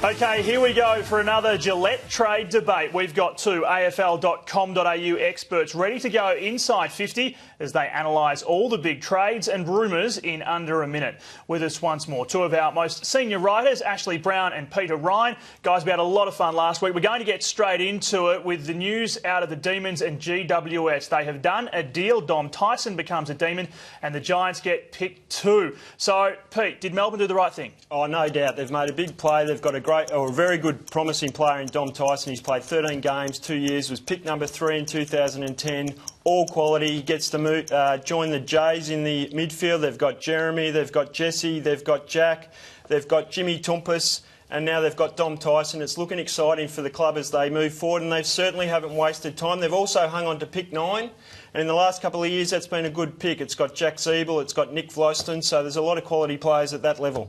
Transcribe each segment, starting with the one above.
Okay, here we go for another Gillette trade debate. We've got two AFL.com.au experts ready to go inside 50 as they analyse all the big trades and rumours in under a minute. With us once more, two of our most senior writers, Ashley Brown and Peter Ryan. Guys, we had a lot of fun last week. We're going to get straight into it with the news out of the Demons and GWS. They have done a deal. Dom Tyson becomes a Demon and the Giants get pick 2. So, Pete, did Melbourne do the right thing? Oh, no doubt. They've made a big play. They've got a very good, promising player in Dom Tyson. He's played 13 games, 2 years, was picked number 3 in 2010. All quality. He gets to join the Jays in the midfield. They've got Jeremy, they've got Jesse, they've got Jack, they've got Jimmy Tompus, and now they've got Dom Tyson. It's looking exciting for the club as they move forward, and they certainly haven't wasted time. They've also hung on to pick 9, and in the last couple of years that's been a good pick. It's got Jack Siebel, it's got Nick Vlosten, so there's a lot of quality players at that level.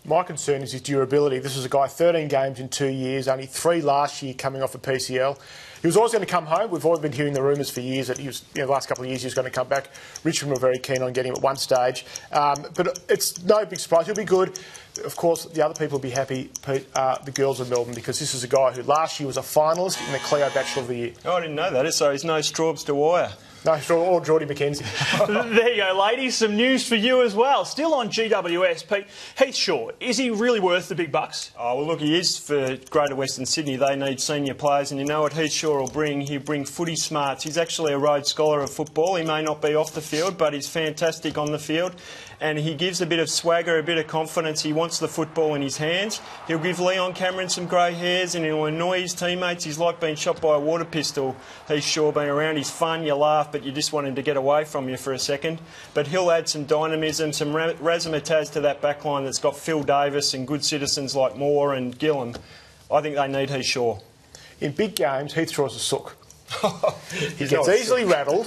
My concern is his durability. This is a guy 13 games in 2 years, only 3 last year coming off a PCL. He was always going to come home. We've always been hearing the rumours for years that he was, the last couple of years he was going to come back. Richmond were very keen on getting him at one stage. But it's no big surprise. He'll be good. Of course, the other people will be happy, Pete, the girls of Melbourne, because this is a guy who last year was a finalist in the Cleo Bachelor of the Year. Oh, I didn't know that. So he's no Straubs to wire. No, or Geordie McKenzie. There you go, ladies. Some news for you as well. Still on GWS, Pete. Heath Shaw, is he really worth the big bucks? Oh, well, look, he is for Greater Western Sydney. They need senior players, and you know what Heath Shaw will bring? He'll bring footy smarts. He's actually a Rhodes Scholar of football. He may not be off the field, but he's fantastic on the field. And he gives a bit of swagger, a bit of confidence. He wants the football in his hands. He'll give Leon Cameron some grey hairs and he'll annoy his teammates. He's like being shot by a water pistol. He's sure being around. He's fun, you laugh, but you just want him to get away from you for a second. But he'll add some dynamism, some razzmatazz to that backline that's got Phil Davis and good citizens like Moore and Gillam. I think they need Heath Shaw. In big games, Heath Shaw's a sook. He gets easily rattled,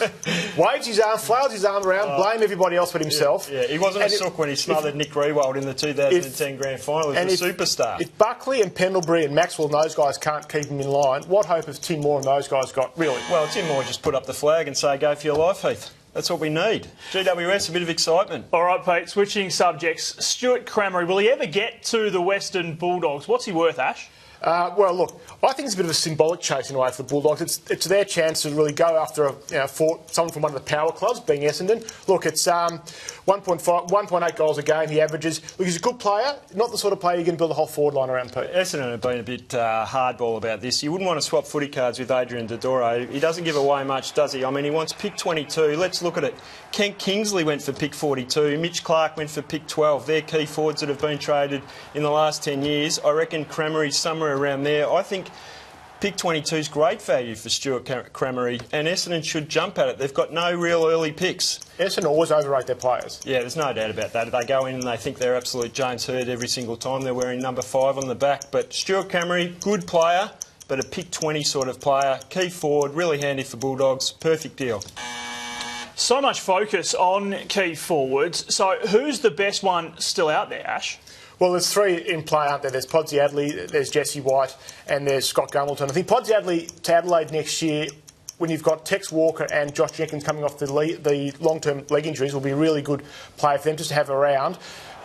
waves his arm, flails his arm around, blame everybody else but himself. Yeah, he wasn't a sook when he smothered Nick Rewald in the 2010 Grand Final. He was a superstar. If Buckley and Pendlebury and Maxwell and those guys can't keep him in line, what hope has Tim Moore and those guys got, really? Well, Tim Moore just put up the flag and say, go for your life, Heath. That's what we need. GWS, a bit of excitement. All right, Pete, switching subjects. Stuart Crameri, will he ever get to the Western Bulldogs? What's he worth, Ash? Well, look, I think it's a bit of a symbolic chase in a way for the Bulldogs. It's their chance to really go after someone from one of the power clubs, being Essendon. Look, it's 1.8 goals a game he averages. Look, he's a good player, not the sort of player you can build a whole forward line around, Pete. Essendon have been a bit hardball about this. You wouldn't want to swap footy cards with Adrian Dodoro. He doesn't give away much, does he? I mean, he wants pick 22. Let's look at it. Kent Kingsley went for pick 42. Mitch Clark went for pick 12. They're key forwards that have been traded in the last 10 years. I reckon Crameri's somewhere around there. I think pick 22 is great value for Stuart Crameri, and Essendon should jump at it. They've got no real early picks. Essendon always overrate their players. Yeah, there's no doubt about that. They go in and they think they're absolute James Hird every single time. They're wearing number 5 on the back. But Stuart Crameri, good player, but a pick 20 sort of player. Key forward, really handy for Bulldogs. Perfect deal. So much focus on key forwards. So who's the best one still out there, Ash? Well, there's 3 in play, aren't there? There's Podsy Adley, there's Jesse White, and there's Scott Gumbleton. I think Podsy Adley to Adelaide next year, when you've got Tex Walker and Josh Jenkins coming off the long-term leg injuries, will be a really good player for them just to have around.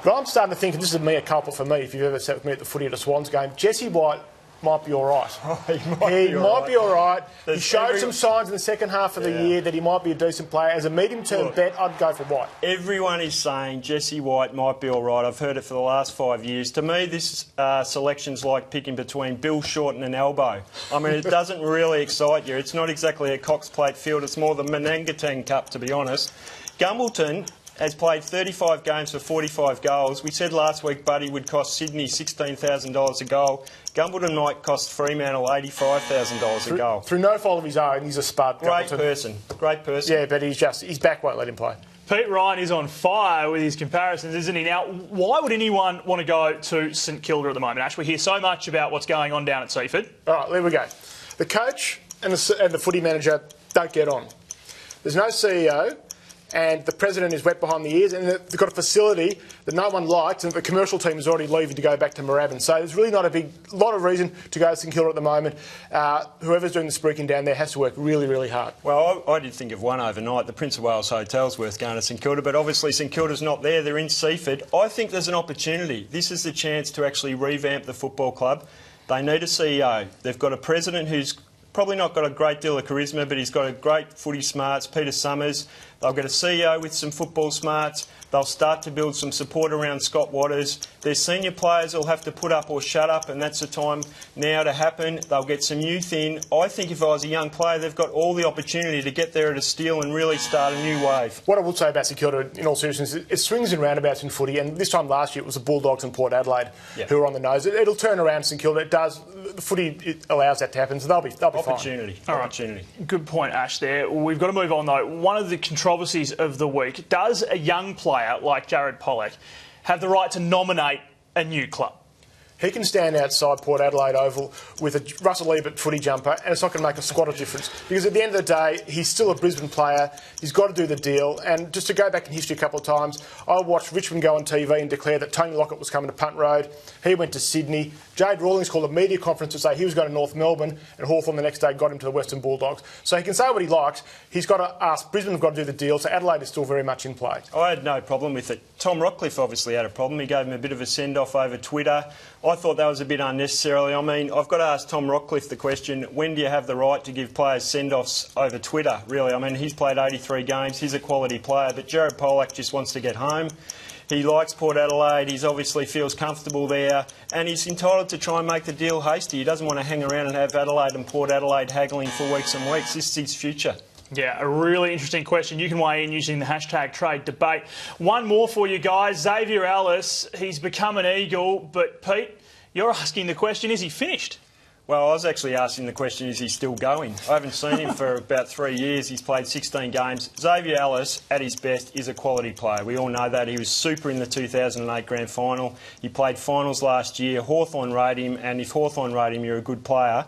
But I'm starting to think, and this is a mea culpa for me, if you've ever sat with me at the footy at a Swans game, Jesse White might be all right. Oh, he might be all right. He showed some signs in the second half of the year that he might be a decent player. As a medium-term bet, I'd go for White. Everyone is saying Jesse White might be all right. I've heard it for the last 5 years. To me, this selection's like picking between Bill Shorten and Elbow. I mean, it doesn't really excite you. It's not exactly a Cox Plate field. It's more the Manangatang Cup, to be honest. Gumbleton has played 35 games for 45 goals. We said last week Buddy would cost Sydney $16,000 a goal. Gumbleton might cost Fremantle $85,000 a goal. Through no fault of his own, he's a spud. Great person. Yeah, but his back won't let him play. Pete Ryan is on fire with his comparisons, isn't he? Now, why would anyone want to go to St Kilda at the moment, Ash? We hear so much about what's going on down at Seaford. All right, there we go. The coach and the footy manager don't get on. There's no CEO. and the president is wet behind the ears, and they've got a facility that no one likes, and the commercial team is already leaving to go back to Moorabbin. So there's really not a lot of reason to go to St Kilda at the moment. Whoever's doing the spruiking down there has to work really, really hard. Well, I did think of one overnight. The Prince of Wales Hotel's worth going to St Kilda, but obviously St Kilda's not there. They're in Seaford. I think there's an opportunity. This is the chance to actually revamp the football club. They need a CEO. They've got a president who's probably not got a great deal of charisma, but he's got a great footy smarts, Peter Summers. They'll get a CEO with some football smarts. They'll start to build some support around Scott Waters. Their senior players will have to put up or shut up, and that's the time now to happen. They'll get some youth in. I think if I was a young player, they've got all the opportunity to get there at a steal and really start a new wave. What I will say about St Kilda, in all seriousness, it swings and roundabouts in footy, and this time last year it was the Bulldogs and Port Adelaide who were on the nose. It'll turn around St Kilda. It does. The footy allows that to happen, so they'll be opportunity. fine. Opportunity. Good point, Ash, there. We've got to move on, though. One of the controversies of the week, does a young player like Jared Polec have the right to nominate a new club? He can stand outside Port Adelaide Oval with a Russell Ebert footy jumper, and it's not going to make a squat of difference. Because at the end of the day, he's still a Brisbane player. He's got to do the deal. And just to go back in history a couple of times, I watched Richmond go on TV and declare that Tony Lockett was coming to Punt Road. He went to Sydney. Jade Rawlings called a media conference to say he was going to North Melbourne, and Hawthorn the next day got him to the Western Bulldogs. So he can say what he likes. He's got to ask. Brisbane have got to do the deal, so Adelaide is still very much in play. I had no problem with it. Tom Rockcliffe obviously had a problem. He gave him a bit of a send-off over Twitter. I thought that was a bit unnecessarily. I mean, I've got to ask Tom Rockcliffe the question, when do you have the right to give players send-offs over Twitter, really? I mean, he's played 83 games. He's a quality player, but Jared Polec just wants to get home. He likes Port Adelaide. He obviously feels comfortable there, and he's entitled to try and make the deal hasty. He doesn't want to hang around and have Adelaide and Port Adelaide haggling for weeks and weeks. This is his future. Yeah, a really interesting question. You can weigh in using the hashtag trade debate. One more for you guys. Xavier Ellis, he's become an Eagle, but Pete, you're asking the question, is he finished? Well, I was actually asking the question, is he still going? I haven't seen him for about 3 years. He's played 16 games. Xavier Ellis, at his best, is a quality player. We all know that. He was super in the 2008 Grand Final. He played finals last year. Hawthorn rate him, and if Hawthorn rate him, you're a good player.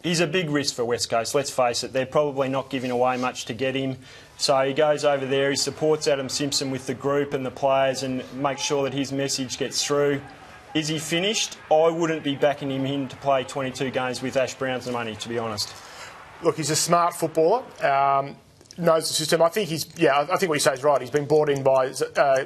He's a big risk for West Coast, let's face it. They're probably not giving away much to get him. So he goes over there, he supports Adam Simpson with the group and the players and makes sure that his message gets through. Is he finished? I wouldn't be backing him in to play 22 games with Ash Brown's money, to be honest. Look, he's a smart footballer. Knows the system. I think I think what you say is right. He's been brought in by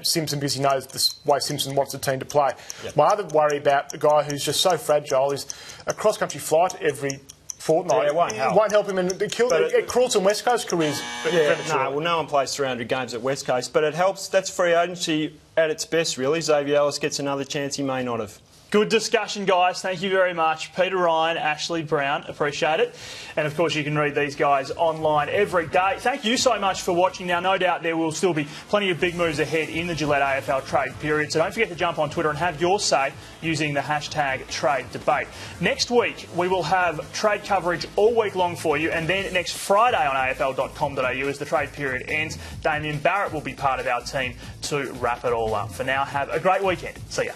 Simpson because he knows the way Simpson wants the team to play. Yep. My other worry about the guy who's just so fragile is a cross-country flight every fortnight. Yeah, it won't help him, and it crawls some West Coast careers. No one plays 300 games at West Coast, but it helps. That's free agency at its best, really. Xavier Ellis gets another chance he may not have. Good discussion, guys. Thank you very much. Peter Ryan, Ashley Brown, appreciate it. And, of course, you can read these guys online every day. Thank you so much for watching. Now, no doubt there will still be plenty of big moves ahead in the Gillette AFL trade period, so don't forget to jump on Twitter and have your say using the hashtag trade debate. Next week, we will have trade coverage all week long for you, and then next Friday on afl.com.au as the trade period ends, Damien Barrett will be part of our team to wrap it all up. For now, have a great weekend. See ya.